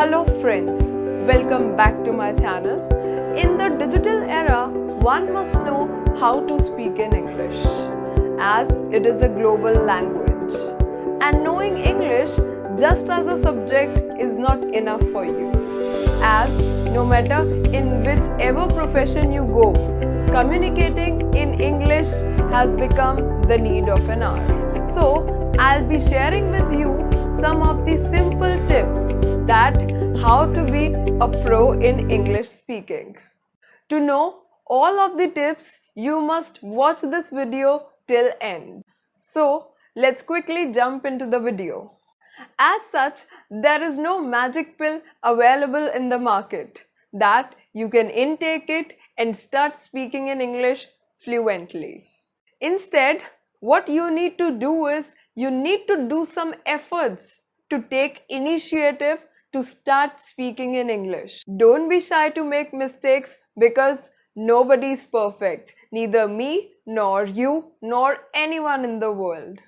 Hello friends, welcome back to my channel. In the digital era, one must know how to speak in English as it is a global language. And knowing English just as a subject is not enough for you, as no matter in whichever profession you go, communicating in English has become the need of an hour. So, I'll be sharing with you some of the simple tips that how to be a pro in English speaking. To know all of the tips, you must watch this video till end. So, let's quickly jump into the video. As such, there is no magic pill available in the market that you can intake it and start speaking in English fluently. Instead, what you need to do is you need to do some efforts to take initiative to start speaking in English. Don't be shy to make mistakes because nobody is perfect, neither me nor you nor anyone in the world.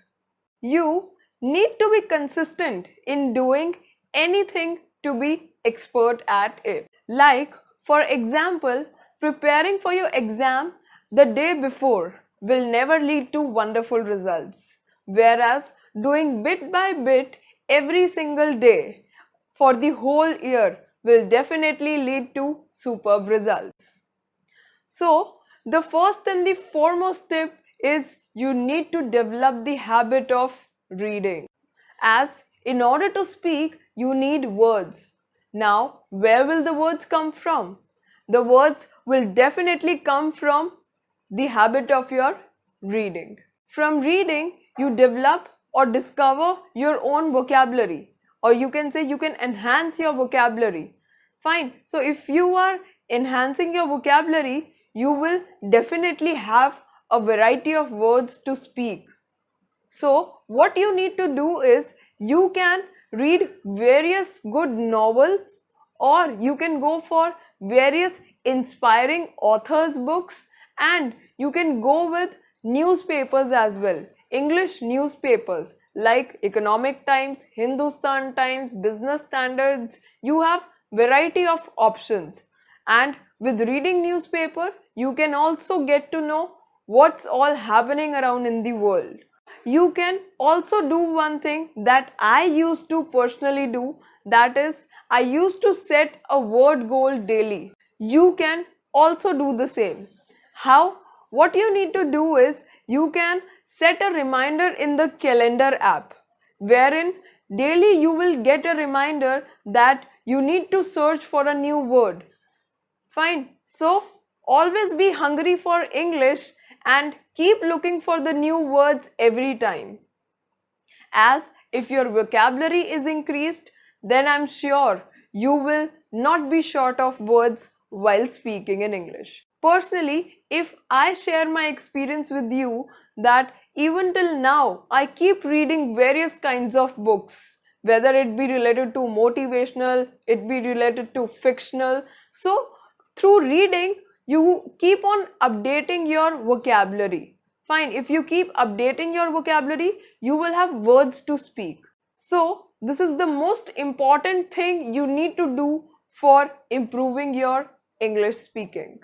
You need to be consistent in doing anything to be expert at it. Like, for example, preparing for your exam the day before will never lead to wonderful results, whereas doing bit by bit every single day for the whole year will definitely lead to superb results. So, the first and the foremost tip is you need to develop the habit of reading. As in order to speak, you need words. Now, where will the words come from? The words will definitely come from the habit of your reading. From reading, you develop or discover your own vocabulary, or you can say you can enhance your vocabulary. Fine. So, if you are enhancing your vocabulary, you will definitely have a variety of words to speak. So, what you need to do is you can read various good novels, or you can go for various inspiring authors' books, and you can go with newspapers as well. English newspapers like Economic Times, Hindustan Times, Business Standards. You have variety of options, and with reading newspaper you can also get to know what's all happening around in the world. You can also do one thing that I used to personally do, that is I used to set a word goal daily. You can also do the same. How? What you need to do is you can set a reminder in the calendar app, wherein daily you will get a reminder that you need to search for a new word. Fine. So, always be hungry for English and keep looking for the new words every time. As if your vocabulary is increased, then I'm sure you will not be short of words while speaking in English. Personally, if I share my experience with you, that even till now I keep reading various kinds of books, whether it be related to motivational, it be related to fictional. So, through reading, you keep on updating your vocabulary. Fine, if you keep updating your vocabulary, you will have words to speak. So, this is the most important thing you need to do for improving your English speaking.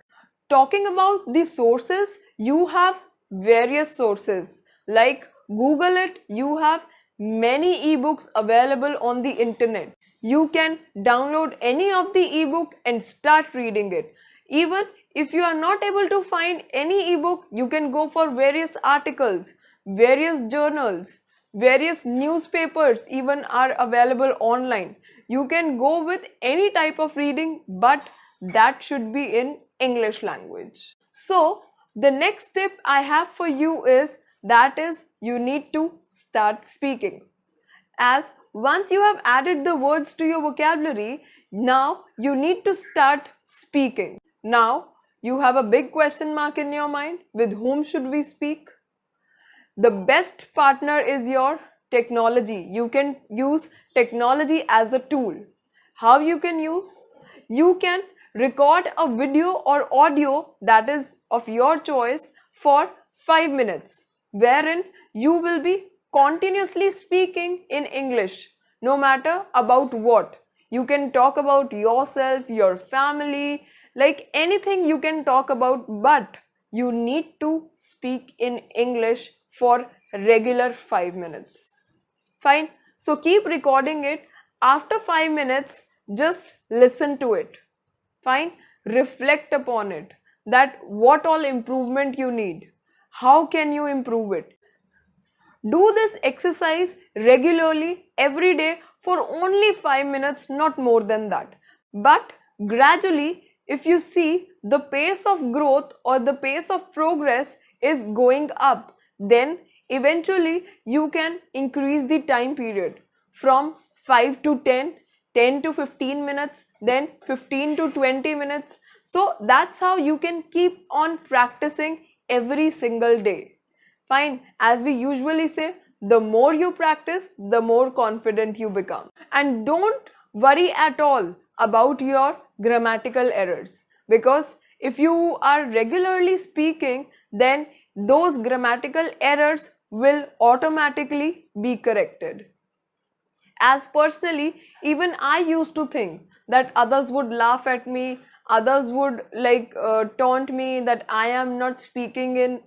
Talking about the sources, you have various sources. Like Google it, you have many ebooks available on the internet. You can download any of the ebook and start reading it. Even if you are not able to find any ebook, you can go for various articles, various journals, various newspapers even are available online. You can go with any type of reading, but that should be in English language. So, the next tip I have for you is that is you need to start speaking. As once you have added the words to your vocabulary, now you need to start speaking. Now you have a big question mark in your mind, with whom should we speak? The best partner is your technology. You can use technology as a tool. How you can use? You can record a video or audio that is of your choice for 5 minutes, wherein you will be continuously speaking in English, no matter about what. You can talk about yourself, your family, like anything you can talk about, but you need to speak in English for regular 5 minutes. Fine. So keep recording it. After 5 minutes, just listen to it. Fine. Reflect upon it. That what all improvement you need. How can you improve it? Do this exercise regularly every day for only 5 minutes, not more than that. But gradually, if you see the pace of growth or the pace of progress is going up, then eventually you can increase the time period from 5 to 10, 10 to 15 minutes, then 15 to 20 minutes. So that's how you can keep on practicing every single day. Fine, as we usually say, the more you practice, the more confident you become. And don't worry at all about your grammatical errors, because if you are regularly speaking, then those grammatical errors will automatically be corrected. As personally, even I used to think that others would laugh at me, others would taunt me that I am not speaking in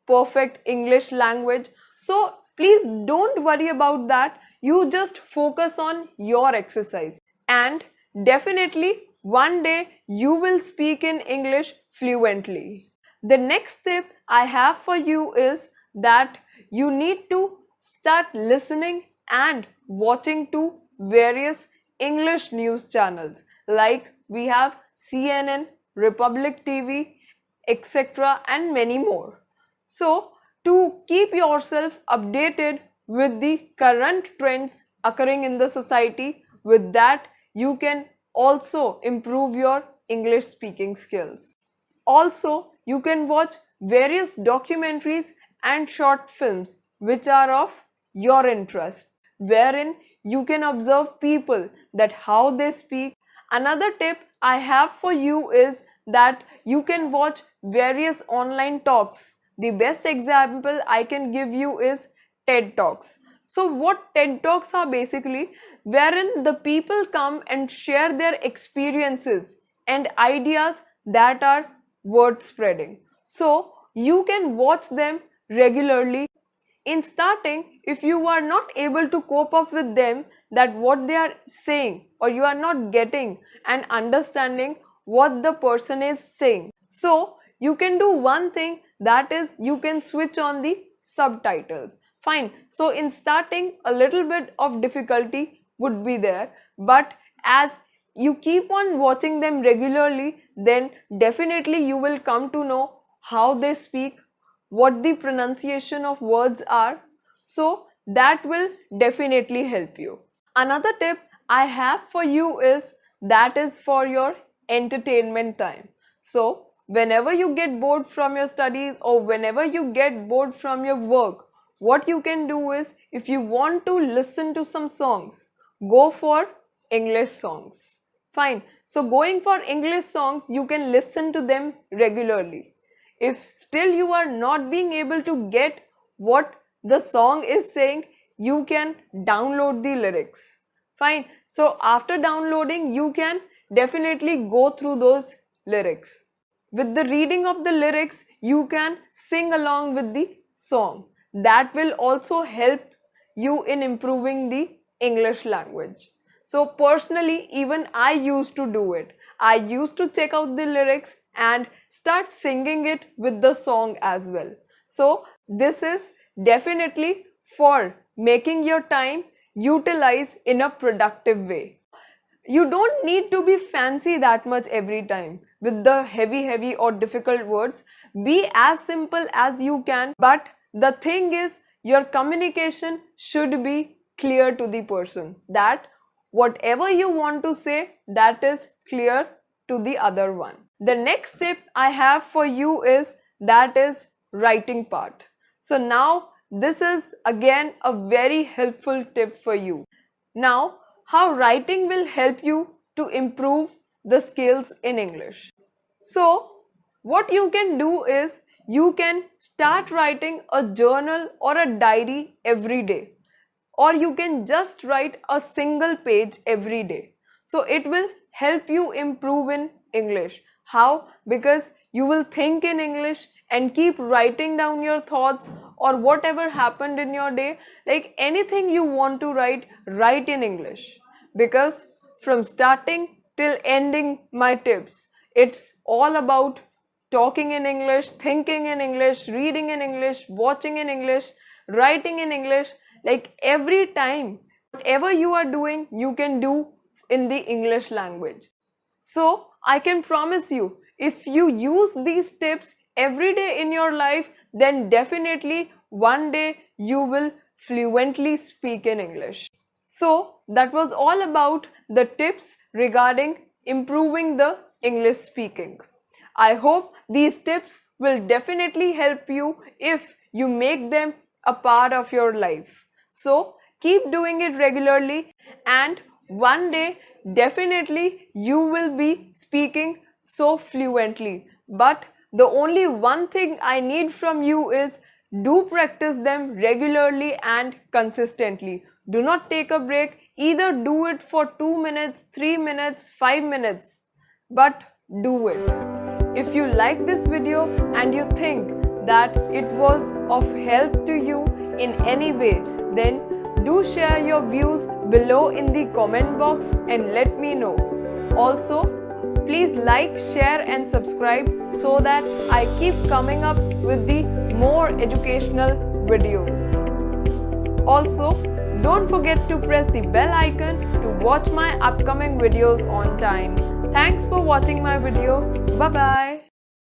perfect English language. So please don't worry about that. You just focus on your exercise, and definitely one day you will speak in English fluently. The next tip I have for you is that you need to start listening and watching to various English news channels, like we have CNN, Republic TV, etc., and many more. So, to keep yourself updated with the current trends occurring in the society, with that you can also improve your English speaking skills. Also, you can watch various documentaries and short films which are of your interest, wherein you can observe people that how they speak. Another tip I have for you is that you can watch various online talks. The best example I can give you is TED Talks. So what TED Talks are basically, wherein the people come and share their experiences and ideas that are word spreading. So you can watch them regularly. In starting, if you are not able to cope up with them, that what they are saying, or you are not getting and understanding what the person is saying, so you can do one thing, that is you can switch on the subtitles. Fine. So in starting, a little bit of difficulty would be there, but as you keep on watching them regularly, then definitely you will come to know how they speak, what the pronunciation of words are. So that will definitely help you. Another tip I have for you is that is for your entertainment time. So whenever you get bored from your studies or whenever you get bored from your work, what you can do is, if you want to listen to some songs, go for English songs. Fine. So going for English songs, you can listen to them regularly. If still you are not being able to get what the song is saying, you can download the lyrics. Fine. So after downloading, you can definitely go through those lyrics. With the reading of the lyrics, you can sing along with the song. That will also help you in improving the English language. So personally, even I used to do it. I used to check out the lyrics and start singing it with the song as well. So this is definitely for making your time utilize in a productive way. You don't need to be fancy that much every time with the heavy or difficult words. Be as simple as you can, but the thing is, your communication should be clear to the person, that whatever you want to say, that is clear to the other one. The next tip I have for you is that is writing part. So now this is again a very helpful tip for you. Now, how writing will help you to improve the skills in English. So, what you can do is you can start writing a journal or a diary every day, or you can just write a single page every day. So it will help you improve in English. How? Because you will think in English and keep writing down your thoughts or whatever happened in your day. Like anything you want to write, write in English. Because from starting till ending my tips, it's all about talking in English, thinking in English, reading in English, watching in English, writing in English. Like every time, whatever you are doing, you can do in the English language. So I can promise you, if you use these tips every day in your life, then definitely one day you will fluently speak in English. So that was all about the tips regarding improving the English speaking. I hope these tips will definitely help you if you make them a part of your life. So keep doing it regularly, and one day definitely you will be speaking so fluently. But the only one thing I need from you is do practice them regularly and consistently. Do not take a break. Either do it for 2 minutes, 3 minutes, 5 minutes, but do it. If you like this video and you think that it was of help to you in any way, then do share your views below in the comment box and let me know. Also, please like, share and subscribe so that I keep coming up with the more educational videos. Also, don't forget to press the bell icon to watch my upcoming videos on time. Thanks for watching my video. Bye bye.